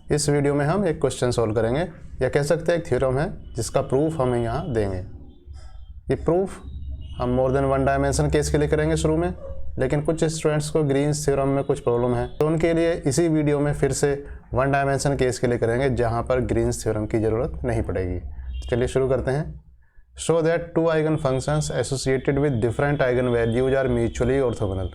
इस वीडियो में हम एक क्वेश्चन सॉल्व करेंगे, या कह सकते हैं एक थ्योरम है जिसका प्रूफ हमें यहाँ देंगे। ये प्रूफ हम more than one dimension case के लिए करेंगे शुरू में, लेकिन कुछ स्टूडेंट्स को ग्रीन्स थ्योरम में कुछ प्रॉब्लम है, तो उनके लिए इसी वीडियो में फिर से वन डायमेंशन केस के लिए करेंगे जहाँ पर ग्रीन्स थ्योरम की ज़रूरत नहीं पड़ेगी। तो चलिए शुरू करते हैं। Show that two eigen functions associated with different eigen values are mutually orthogonal.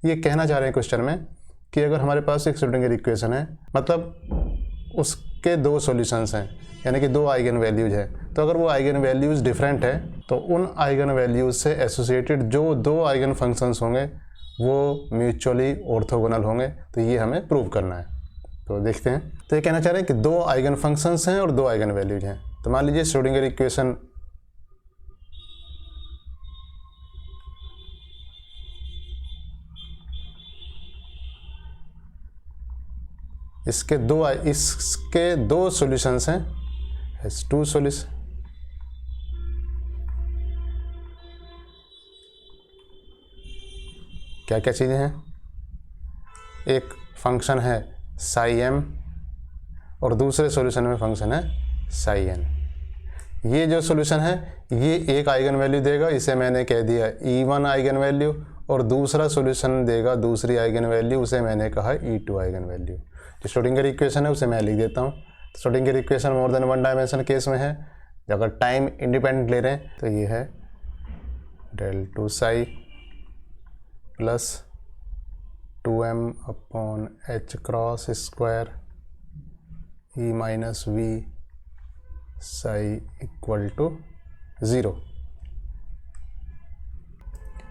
ये कहना चाह रहे हैं क्वेश्चन में कि अगर हमारे पास एक श्रोडिंगर इक्वेशन है, मतलब उसके दो सॉल्यूशंस हैं, यानी कि दो आइगन वैल्यूज है, तो अगर वो आइगन वैल्यूज डिफरेंट है तो उन आइगन वैल्यूज से एसोसिएटेड जो दो आइगन फंक्शंस होंगे वो म्यूचुअली ऑर्थोगोनल होंगे। तो ये हमें प्रूव करना है। तो देखते हैं। तो ये कहना चाह रहे हैं कि दो आइगन फंक्शंस हैं और दो आइगन वैल्यूज हैं। तो मान लीजिए श्रोडिंगर इक्वेशन इसके दो सॉल्यूशंस हैं, हैज टू सॉल्यूशन। क्या क्या चीज़ें हैं? एक फंक्शन है साई एम और दूसरे सॉल्यूशन में फंक्शन है साई एन। ये जो सॉल्यूशन है ये एक आइगन वैल्यू देगा, इसे मैंने कह दिया E1 आइगन वैल्यू, और दूसरा सॉल्यूशन देगा दूसरी आइगन वैल्यू, उसे मैंने कहा E2 आइगन वैल्यू। जो श्रोडिंगर इक्वेशन है उसे मैं लिख देता हूँ। Schrodinger equation more than one dimension case में है, अगर टाइम इंडिपेंडेंट ले रहे हैं तो ये है del 2 psi plus 2m upon h cross square E minus v psi equal to 0।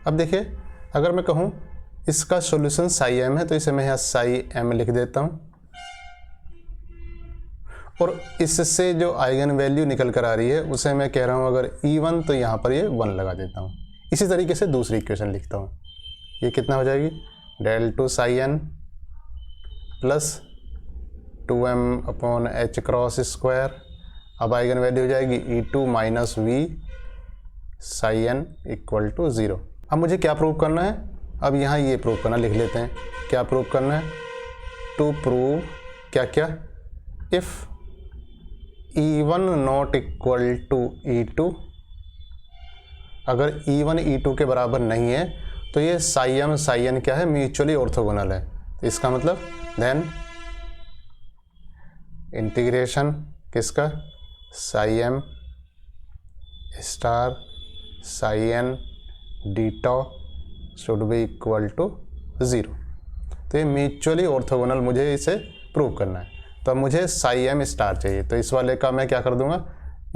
अब देखिए, अगर मैं कहूँ इसका सॉल्यूशन साई m है तो इसे मैं यहाँ साई m लिख देता हूँ, और इससे जो आइगन वैल्यू निकल कर आ रही है उसे मैं कह रहा हूँ अगर E1 तो यहाँ पर ये 1 लगा देता हूँ। इसी तरीके से दूसरी इक्वेशन लिखता हूँ। ये कितना हो जाएगी? del 2 psi n plus 2m upon h cross square. अब आइगन वैल्यू हो जाएगी E2 minus v psi n equal to 0। अब मुझे क्या प्रूव करना है? अब यहाँ ये प्रूव करना लिख लेते हैं। क्या प्रूव करना है? टू प्रूव क्या क्या, if E1 not equal to E2, अगर E1 E2 के बराबर नहीं है तो ये साई n क्या है? म्यूचुअली ऑर्थोगोनल है। तो इसका मतलब देन इंटीग्रेशन किसका? Psi m star psi n d tau should be equal to 0। तो ये म्यूचुअली ऑर्थोगोनल मुझे इसे प्रूव करना है। तो अब मुझे साई m स्टार चाहिए, तो इस वाले का मैं क्या कर दूंगा,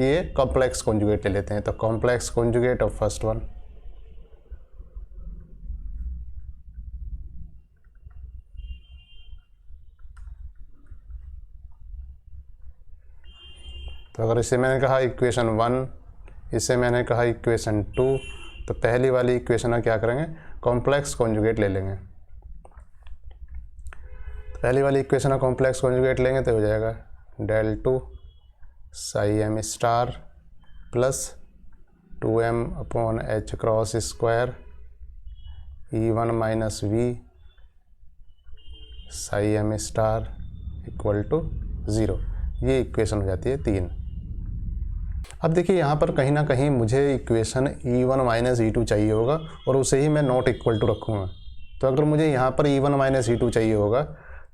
ये कॉम्प्लेक्स कॉन्जुगेट ले लेते हैं। तो complex conjugate of first one, तो अगर इसे मैंने कहा इक्वेशन 1, इसे मैंने कहा इक्वेशन 2, तो पहली वाली इक्वेशन में क्या करेंगे? कॉम्प्लेक्स कॉन्जुगेट ले लेंगे। तो पहली वाली इक्वेशन में कॉम्प्लेक्स कॉन्जुगेट लेंगे तो हो जाएगा del 2 psi m star plus 2m upon h cross square E1 minus v psi m star equal to 0। ये इक्वेशन हो जाती है 3। अब देखिए, यहाँ पर कहीं ना कहीं मुझे इक्वेशन E1 माइनस E2 चाहिए होगा, और उसे ही मैं नॉट इक्वल टू रखूँगा। तो अगर मुझे यहाँ पर E1 माइनस E2 चाहिए होगा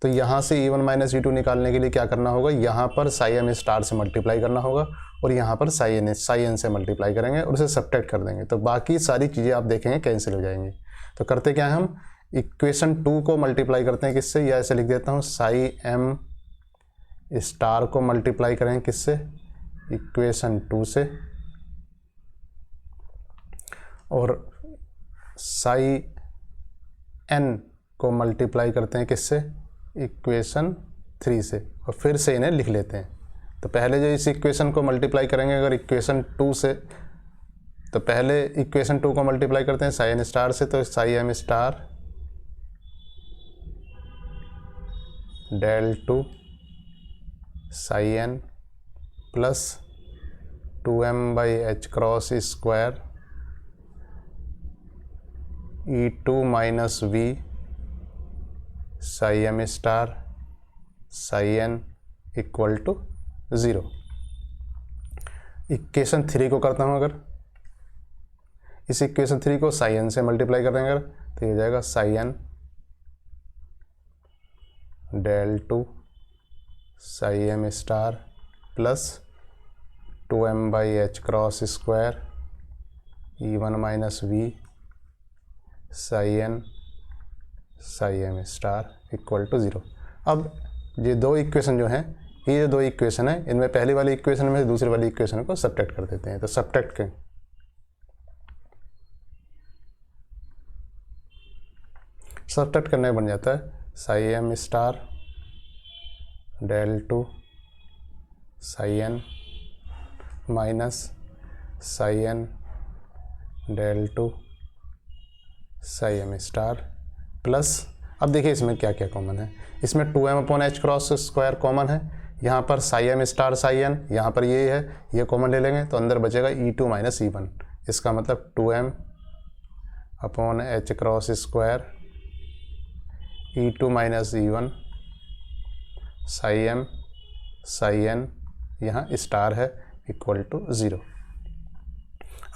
तो यहाँ से E1 माइनस E2 निकालने के लिए क्या करना होगा? यहाँ पर साई m स्टार से मल्टीप्लाई करना होगा, और यहाँ पर साई n से मल्टीप्लाई करेंगे और उसे सब्ट्रैक्ट कर देंगे। तो बाकी सारी चीज़ें आप देखेंगे कैंसिल हो जाएंगी। तो करते क्या है, हम इक्वेशन 2 को मल्टीप्लाई करते हैं किससे, या ऐसे लिख देता हूँ साई m स्टार को मल्टीप्लाई करें किससे? इक्वेशन 2 से, और साई n को मल्टीप्लाई करते हैं किससे? इक्वेशन 3 से, और फिर से इन्हें लिख लेते हैं। तो पहले जो इस इक्वेशन को मल्टीप्लाई करेंगे अगर इक्वेशन 2 से, तो पहले इक्वेशन 2 को मल्टीप्लाई करते हैं साई n स्टार से, तो psi m star del 2 psi n plus 2m by h cross square E2 minus v psi m star psi n equal to 0। Equation 3 को करता हूँ अगर, इस इक्वेशन 3 को साई एन से मल्टीप्लाई कर देंगे अगर, तो ये हो जाएगा psi n del two psi m star plus 2m/h cross square E1 minus v psi m star equal to 0। अब ये दो इक्वेशन जो हैं, ये दो इक्वेशन है, इनमें पहली वाली इक्वेशन में दूसरी वाली इक्वेशन को सब्ट्रैक्ट कर देते हैं। तो सब्ट्रैक्ट करने बन जाता है psi m star del two psi n minus psi n del two psi m star plus, अब देखिए इसमें क्या क्या कॉमन है। इसमें 2m/h क्रॉस स्क्वायर कॉमन है, यहाँ पर psi m star psi n, यहाँ पर ये है, ये कॉमन ले लेंगे तो अंदर बचेगा E2 माइनस E1। इसका मतलब 2m/h cross square E2 minus E1 psi n यहाँ स्टार है इक्वल टू 0।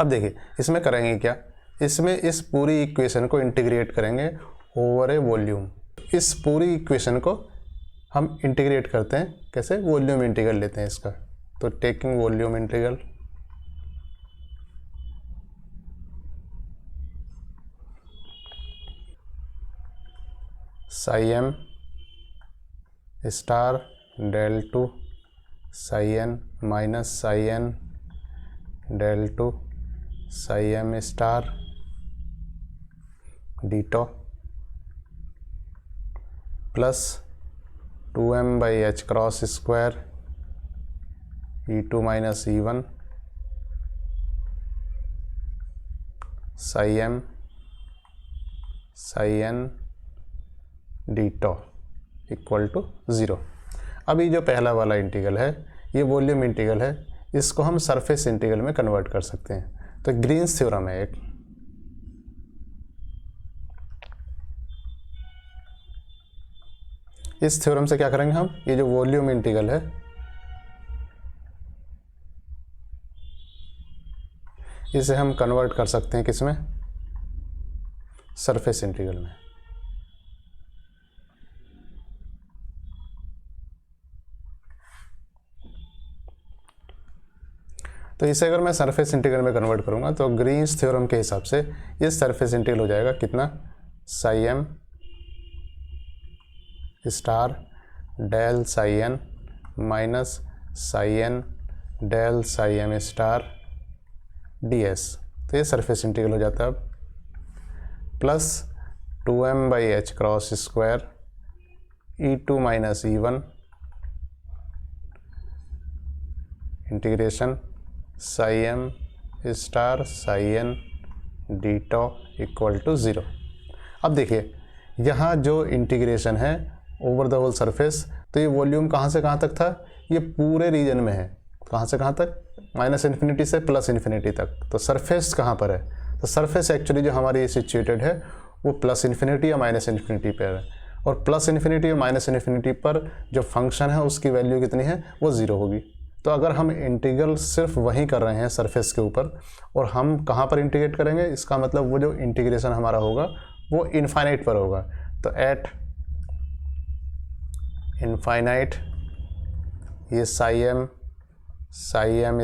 अब देखिए इसमें करेंगे क्या, इसमें इस पूरी इक्वेशन को इंटीग्रेट करेंगे ओवर ए वॉल्यूम। इस पूरी इक्वेशन को हम इंटीग्रेट करते हैं कैसे, वॉल्यूम इंटीग्रल लेते हैं इसका। तो taking volume integral psi m star del two psi n minus psi n del two psi m star d tau plus 2m/h cross square E2 minus E1 psi n d tau equal to 0। अभी जो पहला वाला integral है ये volume integral है, इसको हम surface integral में कन्वर्ट कर सकते हैं। तो ग्रीन्स थ्योरम है एक, इस थ्योरम से क्या करेंगे हम, ये जो वॉल्यूम इंटीग्रल है इसे हम कन्वर्ट कर सकते हैं किसमें, सरफेस इंटीग्रल में। तो इसे अगर मैं सरफेस इंटीग्रल में कन्वर्ट करूंगा तो ग्रीन्स थ्योरम के हिसाब से ये सरफेस इंटीग्रल हो जाएगा कितना, psi m star del psi n minus psi n del psi m star ds। तो ये सरफेस इंटीग्रल हो जाता है अब, plus 2m/h cross square E2 minus E1 integration psi m star psi n d tau equal to 0। अब देखिए यहाँ जो इंटीग्रेशन है ओवर द होल सरफेस, तो ये वॉल्यूम कहाँ से कहाँ तक था, ये पूरे रीजन में है, कहाँ से कहाँ तक, -∞ से +∞ तक। तो सरफेस कहाँ पर है, तो सरफेस एक्चुअली जो हमारी सिचुएटेड है वो +∞ या -∞ पर है, और +∞ या -∞ पर जो फंक्शन है उसकी वैल्यू कितनी है, वो 0 होगी। तो अगर हम इंटीग्रल सिर्फ वहीं कर रहे हैं सरफेस के ऊपर, और हम कहाँ पर इंटीग्रेट करेंगे, इसका मतलब वो जो इंटीग्रेशन हमारा होगा वो इनफाइनाइट पर होगा। तो एट इनफाइनाइट ये psi m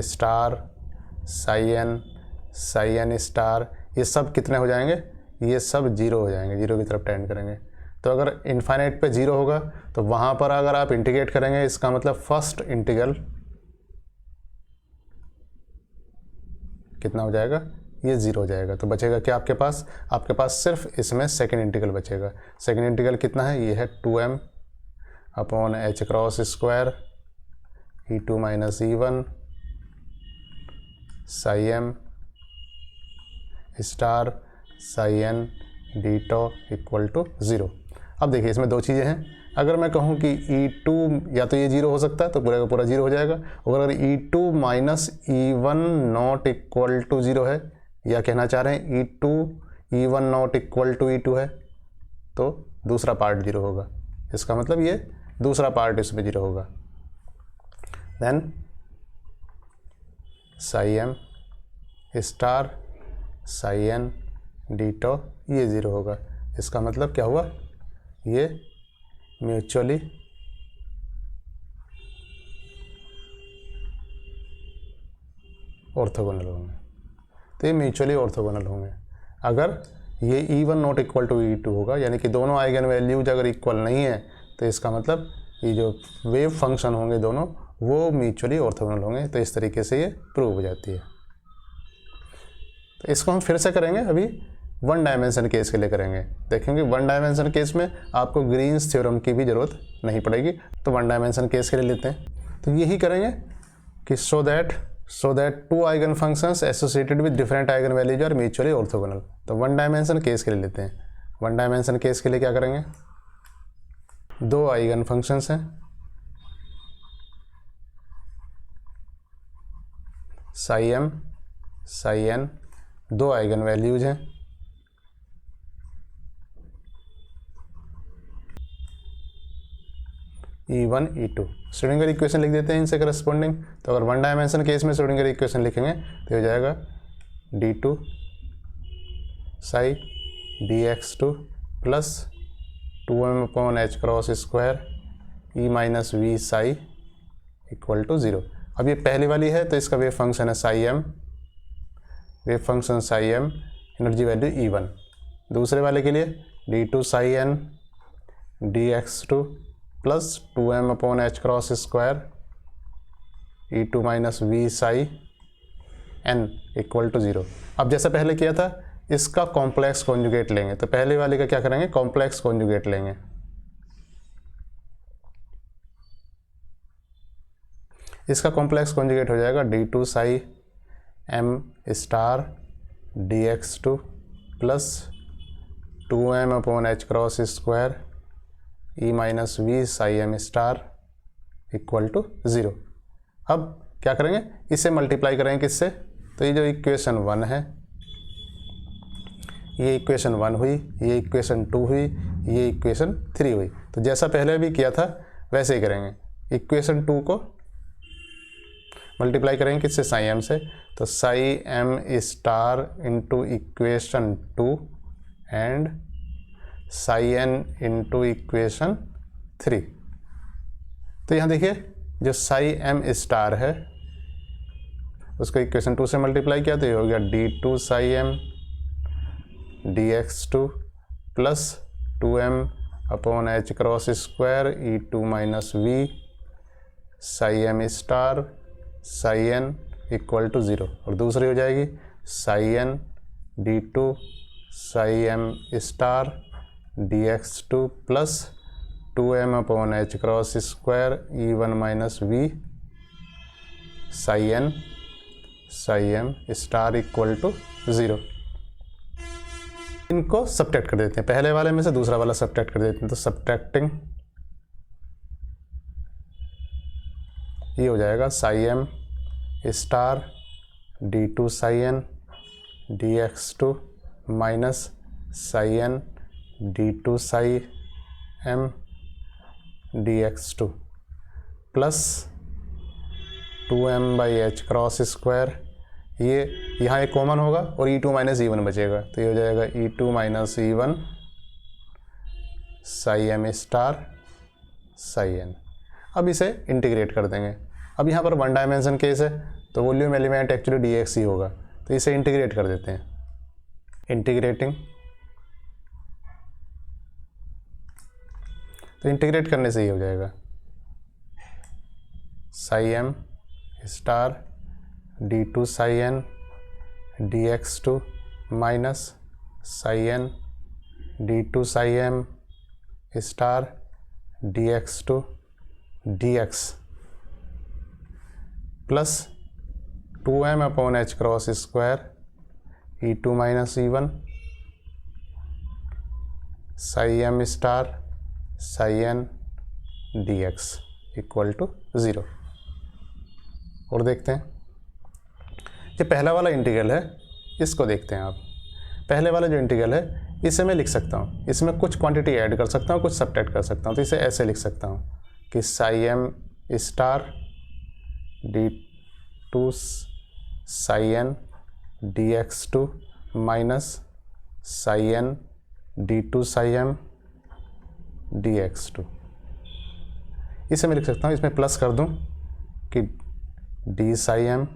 star psi n star ये सब कितने हो जाएंगे, ये सब 0 हो जाएंगे, 0 की तरफ टेंड करेंगे। तो अगर इनफाइनाइट पे 0 होगा तो वहाँ पर अगर आप इंटीग्रेट करेंगे, इसका मतलब फर्स्ट इंटीग्रल कितना हो जाएगा, ये 0 हो जाएगा। तो बचेगा क्या आपके पास सिर्फ इसमें सेकेंड इंटीग्रल बचेगा। सेकेंड इंटीग्रल कितना है, ये है 2m/h cross square E2 minus E1 psi m star psi n d tau equal to 0। अब देखिए इसमें दो चीज़ें हैं, अगर मैं कहूँ कि E2 या तो ये 0 हो सकता है तो पूरा का पूरा 0 हो जाएगा, और अगर E2 minus E1 not equal to 0 है, या कहना चाह रहे हैं E1 not equal to E2 है, तो दूसरा पार्ट 0 होगा। इसका मतलब ये दूसरा पार्ट इसमें 0 होगा। Then psi m star psi n d tau ये 0 होगा। इसका मतलब क्या हुआ, ये म्यूचुअली ऑर्थोगोनल होंगे। तो ये म्यूचुअली ऑर्थोगोनल होंगे अगर ये E1 not equal to E2 होगा, यानी कि दोनों आइगन वैल्यूज अगर इक्वल नहीं है तो इसका मतलब ये जो वेव फंक्शन होंगे दोनों वो म्यूचुअली ऑर्थोगोनल होंगे। तो इस तरीके से ये प्रूव हो जाती है। तो इसको हम फिर से करेंगे, अभी वन डायमेंशन केस के लिए करेंगे। देखेंगे वन डायमेंशन केस में आपको ग्रीन्स थ्योरम की भी ज़रूरत नहीं पड़ेगी। तो वन डायमेंशन केस के लिए लेते हैं, तो यही करेंगे कि so that two eigen functions associated with different eigen values are mutually orthogonal. तो वन डायमेंशन केस के लिए लेते हैं। वन डायमेंशन केस के लिए क्या करेंगे, दो आइगन फंक्शंस हैं साई एम साई एन, दो आइगन वैल्यूज हैं E1 E2। श्रोडिंगर इक्वेशन लिख देते हैं इनसे करस्पॉन्डिंग। तो अगर वन डायमेंशन केस में श्रोडिंगर इक्वेशन लिखेंगे तो हो जाएगा D2 psi dx2 plus 2m/h² E minus v psi equal to 0। अब ये पहली वाली है तो इसका वेव फंक्शन है psi m, wave function psi m, energy value E1। दूसरे वाले के लिए D2 psi n dx2 plus 2m/h² E2 minus v psi n equal to 0। अब जैसा पहले किया था इसका कॉम्प्लेक्स कॉन्जुगेट लेंगे। तो पहले वाले का क्या करेंगे, कॉम्प्लेक्स कॉन्जुगेट लेंगे। इसका कॉम्प्लेक्स कॉन्जुगेट हो जाएगा D2 psi m star dx2 plus 2m/h² E minus v psi m star equal to 0। अब क्या करेंगे, इसे मल्टीप्लाई करेंगे किससे, तो ये जो इक्वेशन 1 है, ये इक्वेशन 1 हुई, ये इक्वेशन 2 हुई, ये इक्वेशन 3 हुई। तो जैसा पहले भी किया था वैसे ही करेंगे। इक्वेशन 2 को मल्टीप्लाई करेंगे किससे, साई एम से। तो psi m star into equation 2 and psi n into equation 3। तो यहाँ देखिए जो साई एम स्टार है उसको इक्वेशन 2 से मल्टीप्लाई किया तो ये हो गया D2 psi m dx2 plus 2m/h² E2 minus v psi m star psi n equal to 0। और दूसरी हो जाएगी psi n D2 psi m star dx2 plus 2m/h² E1 minus v psi m star equal to 0। इनको subtract कर देते हैं, पहले वाले में से दूसरा वाला सब्ट्रैक्ट कर देते हैं। तो सब्ट्रैक्टिंग ये हो जाएगा psi m star D2 psi n dx2 minus psi n D2 psi m dx2 plus 2m/h²। ये यहाँ एक कॉमन होगा और E2 माइनस E1 बचेगा। तो ये हो जाएगा E2 minus E1 psi m star psi n. अब इसे इंटीग्रेट कर देंगे। अब यहाँ पर वन डायमेंशन केस है तो वॉल्यूम एलिमेंट एक्चुअली dx ही होगा। तो इसे इंटीग्रेट कर देते हैं। इंटीग्रेटिंग, तो इंटीग्रेट करने से ही हो जाएगा psi m star D2 psi n dx2 minus psi n D2 psi m star dx2 dx plus 2m/h² E2 minus E1 psi m star psi n dx equal to 0। और देखते हैं ये पहला वाला इंटीग्रल है, इसको देखते हैं आप। पहले वाला जो इंटीग्रल है इसे मैं लिख सकता हूँ, इसमें कुछ क्वांटिटी ऐड कर सकता हूँ, कुछ सब्ट्रैक्ट कर सकता हूँ। तो इसे ऐसे लिख सकता हूँ कि psi m star d2 psi n dx2 minus psi n d2 psi m dx2। इसे मैं लिख सकता हूँ, इसमें प्लस कर दूँ कि d psi m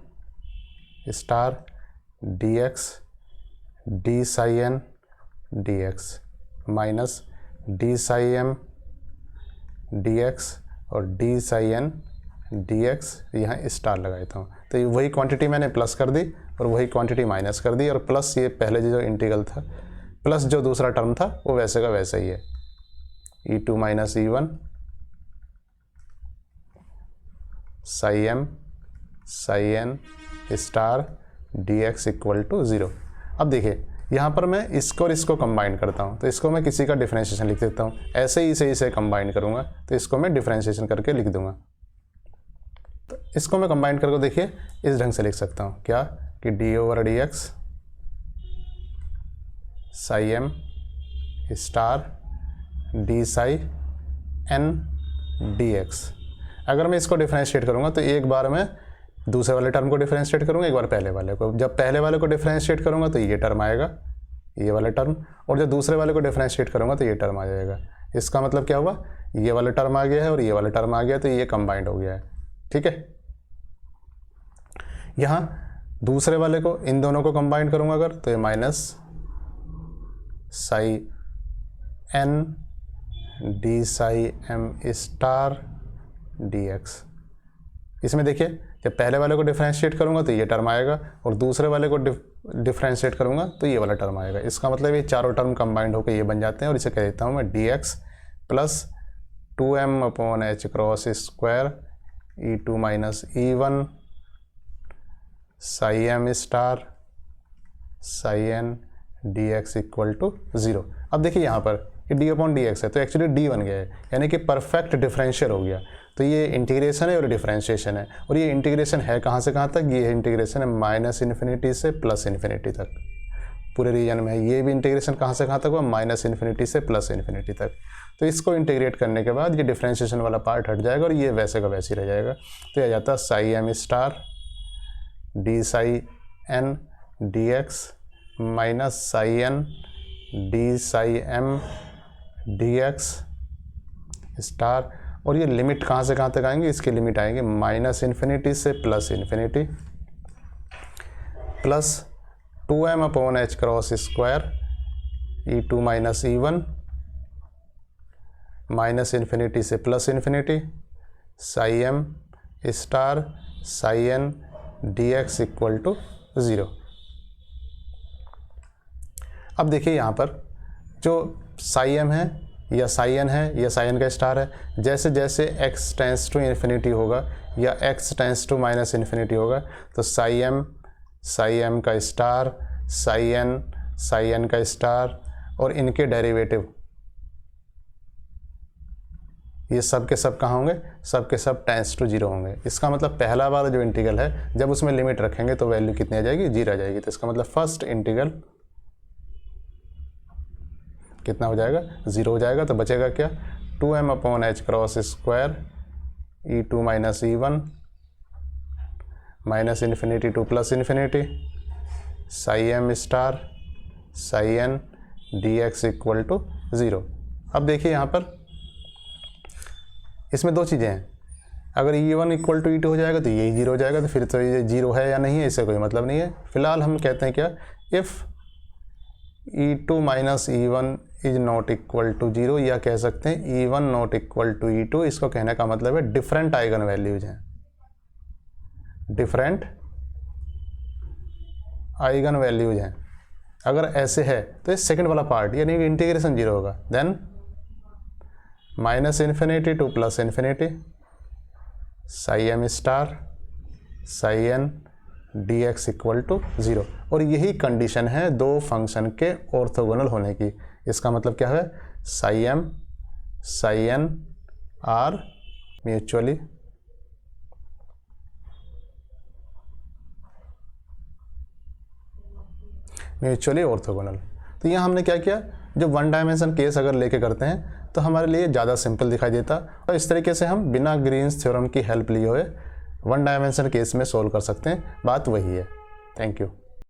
star dx d psi n dx minus d psi m dx और d psi n dx यहाँ स्टार लगा देता हूँ। तो ये वही क्वांटिटी मैंने प्लस कर दी और वही क्वांटिटी माइनस कर दी, और प्लस ये पहले जो इंटीग्रल था प्लस जो दूसरा टर्म था वो वैसे का वैसा ही है, e2 minus e1 psi m psi n star dx equal to 0। अब देखिए यहाँ पर मैं इसको और इसको कंबाइन करता हूँ, तो इसको मैं किसी का डिफरेंशिएशन लिख देता हूँ, ऐसे ही इसे कंबाइन करूँगा तो इसको मैं डिफरेंशिएशन करके लिख दूँगा। तो इसको मैं कंबाइन करके देखिए इस ढंग से लिख सकता हूँ, क्या कि d over dx psi m star d psi n dx। अगर मैं इसको डिफरेंशिएट करूँगा तो एक बार मैं दूसरे वाले टर्म को डिफरेंशिएट करूँगा, एक बार पहले वाले को। जब पहले वाले को डिफरेंशिएट करूँगा तो ये टर्म आएगा, ये वाला टर्म, और जब दूसरे वाले को डिफरेंशिएट करूँगा तो ये टर्म आ जाएगा। इसका मतलब क्या हुआ, ये वाला टर्म आ गया है और ये वाला टर्म आ गया, तो ये कंबाइंड हो गया है। ठीक है, यहाँ दूसरे वाले को, इन दोनों को कंबाइन करूँगा अगर, तो ये minus psi n d psi m star dx। इसमें देखिए जब पहले वाले को डिफरेंशिएट करूँगा तो ये टर्म आएगा और दूसरे वाले को डिफरेंशिएट करूँगा तो ये वाला टर्म आएगा। इसका मतलब ये चारों टर्म कंबाइंड होकर ये बन जाते हैं, और इसे कह देता हूँ मैं dx plus 2m upon h cross square e2 minus e1 psi m star psi n dx equal to 0। अब देखिए यहाँ पर ये d अपॉन dx है तो एक्चुअली d बन गया है, यानी कि परफेक्ट डिफरेंशियल हो गया। तो ये इंटीग्रेशन है और डिफरेंशिएशन है, और ये इंटीग्रेशन है कहाँ से कहाँ तक, ये इंटीग्रेशन है माइनस इन्फिनिटी से प्लस इन्फिनिटी तक पूरे रीजन में है। ये भी इंटीग्रेशन कहाँ से कहाँ तक हुआ, माइनस इन्फिनिटी से प्लस इन्फिनिटी तक। तो इसको इंटीग्रेट करने के बाद ये डिफरेंशिएशन वाला पार्ट हट जाएगा और ये वैसे का वैसे ही रह जाएगा। तो ये आ जाता है psi m star d psi n dx minus psi n d psi m dx star, और ये लिमिट कहाँ से कहाँ तक आएंगे, इसकी लिमिट आएंगे माइनस इन्फिनिटी से plus infinity, plus 2m upon h cross square e2 minus e1 minus infinity से plus infinity psi m star psi n dx equal to 0। अब देखिए यहाँ पर जो psi m है या psi n है या psi n का स्टार है, जैसे जैसे x टेंस टू इन्फिनिटी होगा या x tends to minus infinity होगा तो psi m का स्टार psi n का स्टार और इनके डेरिवेटिव ये सब के सब कहाँ होंगे, सब के सब टेंस टू 0 होंगे। इसका मतलब पहला वाला जो इंटीग्रल है जब उसमें लिमिट रखेंगे तो वैल्यू कितनी आ जाएगी, 0 आ जाएगी। तो इसका मतलब फर्स्ट इंटीग्रल कितना हो जाएगा, 0 हो जाएगा। तो बचेगा क्या, 2m upon h cross square e2 minus e1 minus infinity to plus infinity psi m star psi n dx equal to 0। अब देखिए यहाँ पर इसमें दो चीज़ें हैं, अगर e1 इक्वल टू e2 हो जाएगा तो यही 0 हो जाएगा, तो फिर तो ये 0 है या नहीं है इससे कोई मतलब नहीं है। फिलहाल हम कहते हैं क्या, if e2 minus e1 is not equal to 0, या कह सकते हैं e1 not equal to e2। इसको कहने का मतलब है डिफरेंट आइगन वैल्यूज हैं, डिफरेंट आइगन वैल्यूज हैं। अगर ऐसे है तो ये सेकंड वाला पार्ट यानी कि इंटीग्रेशन 0 होगा, then minus infinity to plus infinity psi m star psi n dx equal to 0। और यही कंडीशन है दो फंक्शन के ऑर्थोगोनल होने की। इसका मतलब क्या है, psi m psi n are mutually orthogonal. तो यहाँ हमने क्या किया, जो वन डायमेंशन केस अगर लेके करते हैं तो हमारे लिए ज़्यादा सिंपल दिखाई देता, और इस तरीके से हम बिना ग्रीन्स थ्योरम की हेल्प लिए हुए वन डायमेंशन केस में सोल्व कर सकते हैं, बात वही है। Thank you.